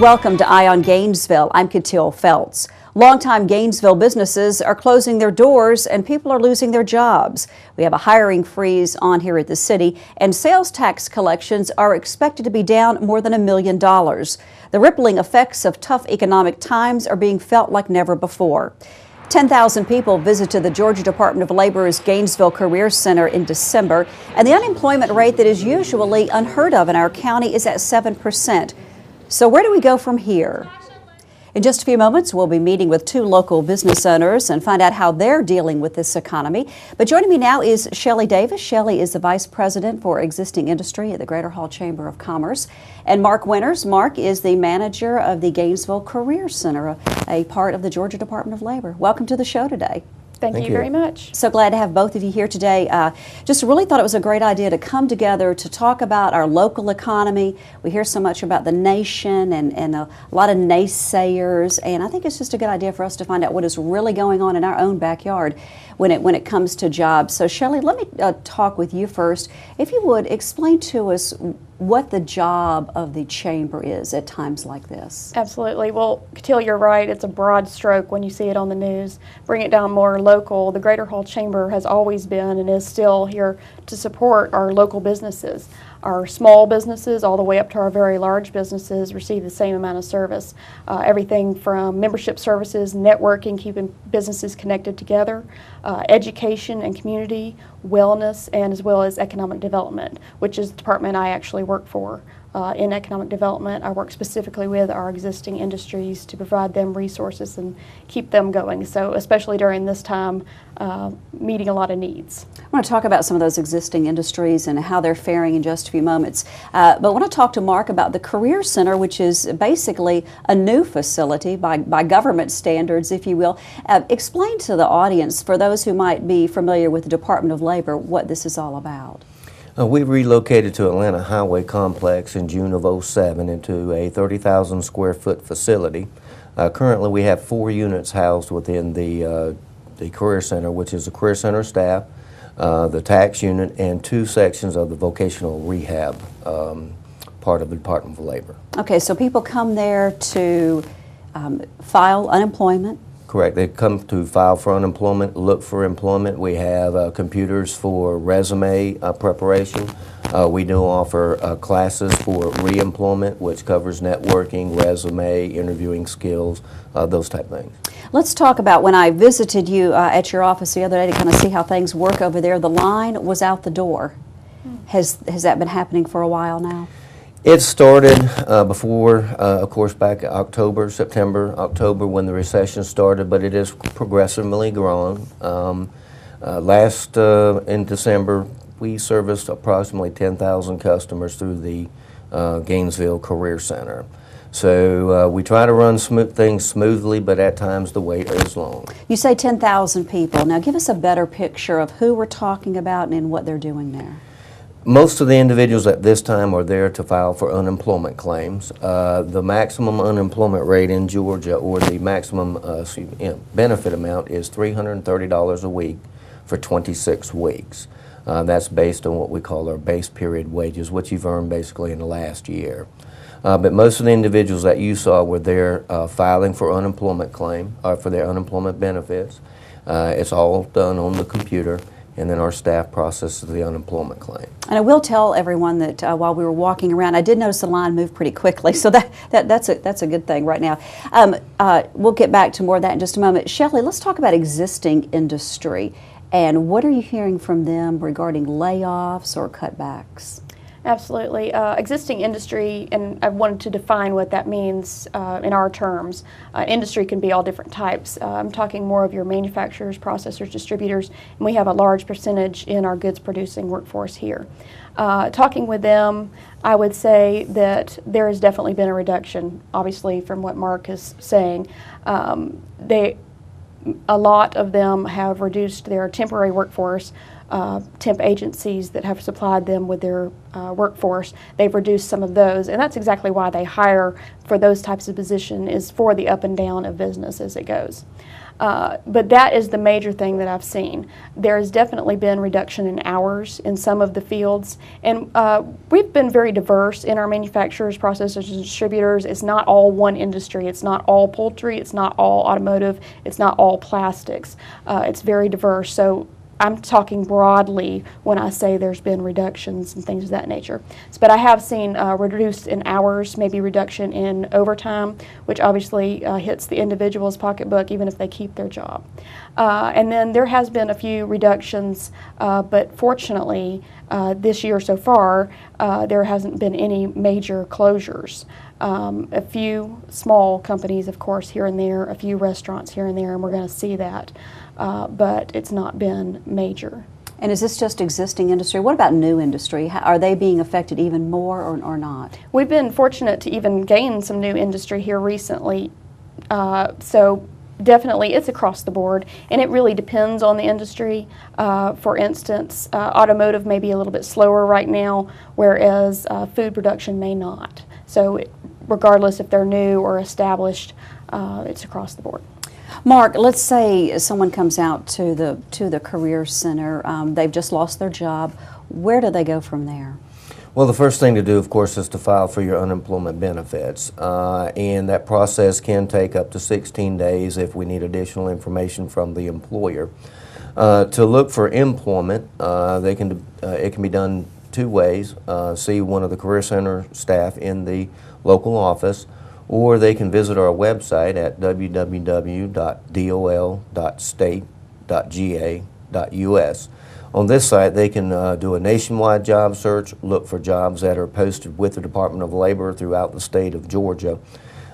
welcome to Eye on Gainesville. I'm Catiel Felts. Longtime Gainesville businesses are closing their doors and people are losing their jobs. We have a hiring freeze on here at the city, and sales tax collections are expected to be down more than $1 million. The rippling effects of tough economic times are being felt like never before. 10,000 people visited the Georgia Department of Labor's Gainesville Career Center in December, and the unemployment rate that is usually unheard of in our county is at 7%. So where do we go from here? In just a few moments, we'll be meeting with two local business owners and find out how they're dealing with this economy. But joining me now is Shelley Davis. Shelley is the Vice President for Existing Industry at the Greater Hall Chamber of Commerce. And Mark Winters. Mark is the manager of the Gainesville Career Center, a part of the Georgia Department of Labor. Welcome to the show today. Thank you very much. So glad to have both of you here today. Just really thought it was a great idea to come together to talk about our local economy. We hear so much about the nation and a lot of naysayers, and I think it's just a good idea for us to find out what is really going on in our own backyard when it comes to jobs. So Shelley, let me talk with you first. If you would, explain to us what the job of the chamber is at times like this. Absolutely. Well, Catiel, you're right. It's a broad stroke when you see it on the news. Bring it down more local. The Greater Hall Chamber has always been and is still here to support our local businesses. Our small businesses all the way up to our very large businesses receive the same amount of service. Everything from membership services, networking, keeping businesses connected together, education and community, wellness, and as well as economic development, which is the department I actually work for. In economic development, I work specifically with our existing industries to provide them resources and keep them going. So especially during this time, meeting a lot of needs. I want to talk about some of those existing industries and how they're faring in just a few moments. But I want to talk to Mark about the Career Center, which is basically a new facility by government standards, if you will. Explain to the audience, for those who might be familiar with the Department of Labor, what this is all about. We relocated to Atlanta Highway Complex in June of '07 into a 30,000 square foot facility. Currently we have 4 units housed within the Career Center, which is the Career Center staff, the tax unit, and 2 sections of the vocational rehab part of the Department of Labor. Okay, so people come there to file unemployment. Correct. They come to file for unemployment, look for employment. We have computers for resume preparation. We do offer classes for re-employment, which covers networking, resume, interviewing skills, those type of things. Let's talk about when I visited you at your office the other day to kind of see how things work over there. The line was out the door. Has that been happening for a while now? It started before, of course, back September, October, when the recession started, but it has progressively grown. In December, we serviced approximately 10,000 customers through the Gainesville Career Center. So we try to run things smoothly, but at times the wait is long. You say 10,000 people. Now give us a better picture of who we're talking about and what they're doing there. Most of the individuals at this time are there to file for unemployment claims. The maximum unemployment rate in Georgia, or the maximum benefit amount, is $330 a week for 26 weeks. That's based on what we call our base period wages, which you've earned basically in the last year. But most of the individuals that you saw were there filing for unemployment claim, for their unemployment benefits. It's all done on the computer, and then our staff processes the unemployment claim. And I will tell everyone that while we were walking around, I did notice the line moved pretty quickly, so that's a good thing right now. We'll get back to more of that in just a moment. Shelley, let's talk about existing industry, and what are you hearing from them regarding layoffs or cutbacks? Absolutely. Existing industry, and I wanted to define what that means in our terms. Industry can be all different types. I'm talking more of your manufacturers, processors, distributors, and we have a large percentage in our goods producing workforce here. Talking with them, I would say that there has definitely been a reduction, obviously, from what Mark is saying. A lot of them have reduced their temporary workforce. Temp agencies that have supplied them with their workforce, they've reduced some of those, and that's exactly why they hire for those types of position, is for the up and down of business as it goes. But that is the major thing that I've seen. There has definitely been reduction in hours in some of the fields, and we've been very diverse in our manufacturers, processors, and distributors. It's not all one industry. It's not all poultry. It's not all automotive. It's not all plastics. It's very diverse. So I'm talking broadly when I say there's been reductions and things of that nature. But I have seen reduced in hours, maybe reduction in overtime, which obviously hits the individual's pocketbook even if they keep their job. And then there has been a few reductions, but fortunately this year so far there hasn't been any major closures. A few small companies, of course, here and there, a few restaurants here and there, and we're going to see that. But it's not been major. And is this just existing industry? What about new industry? Are they being affected even more or not? We've been fortunate to even gain some new industry here recently. So definitely it's across the board, and it really depends on the industry. For instance, automotive may be a little bit slower right now, whereas food production may not. So regardless if they're new or established, it's across the board. Mark, let's say someone comes out to the Career Center. They've just lost their job. Where do they go from there? Well, the first thing to do, of course, is to file for your unemployment benefits. And that process can take up to 16 days if we need additional information from the employer. To look for employment, it can be done two ways. See one of the Career Center staff in the local office, or they can visit our website at www.dol.state.ga.us. On this site, they can do a nationwide job search, look for jobs that are posted with the Department of Labor throughout the state of Georgia.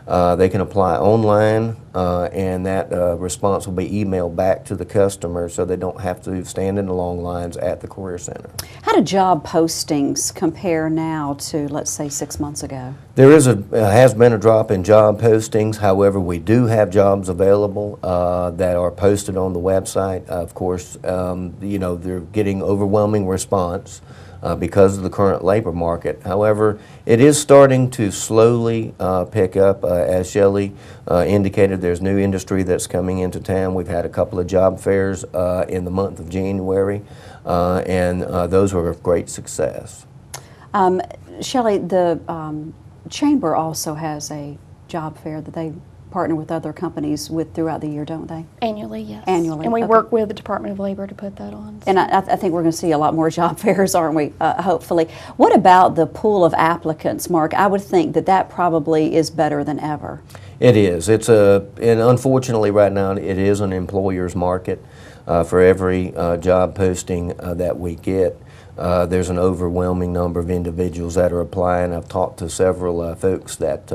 They can apply online, and that response will be emailed back to the customer so they don't have to stand in the long lines at the Career Center. How do job postings compare now to, let's say, 6 months ago? There has been a drop in job postings. However, we do have jobs available that are posted on the website. Of course, you know, they're getting overwhelming response because of the current labor market. However, it is starting to slowly pick up. As Shelley indicated, there's new industry that's coming into town. We've had a couple of job fairs in the month of January, and those were a great success. Shelley, the Chamber also has a job fair that they partner with other companies with throughout the year, don't they? Annually, yes. Annually. And we okay. work with the Department of Labor to put that on. So. And I think we're going to see a lot more job fairs, aren't we, hopefully. What about the pool of applicants, Mark? I would think that that probably is better than ever. It is. And unfortunately right now it is an employer's market. For every job posting that we get, there's an overwhelming number of individuals that are applying. I've talked to several folks that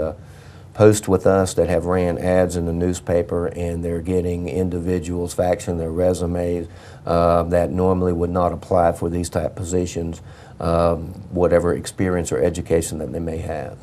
post with us that have ran ads in the newspaper, and they're getting individuals faxing their resumes that normally would not apply for these type positions, whatever experience or education that they may have.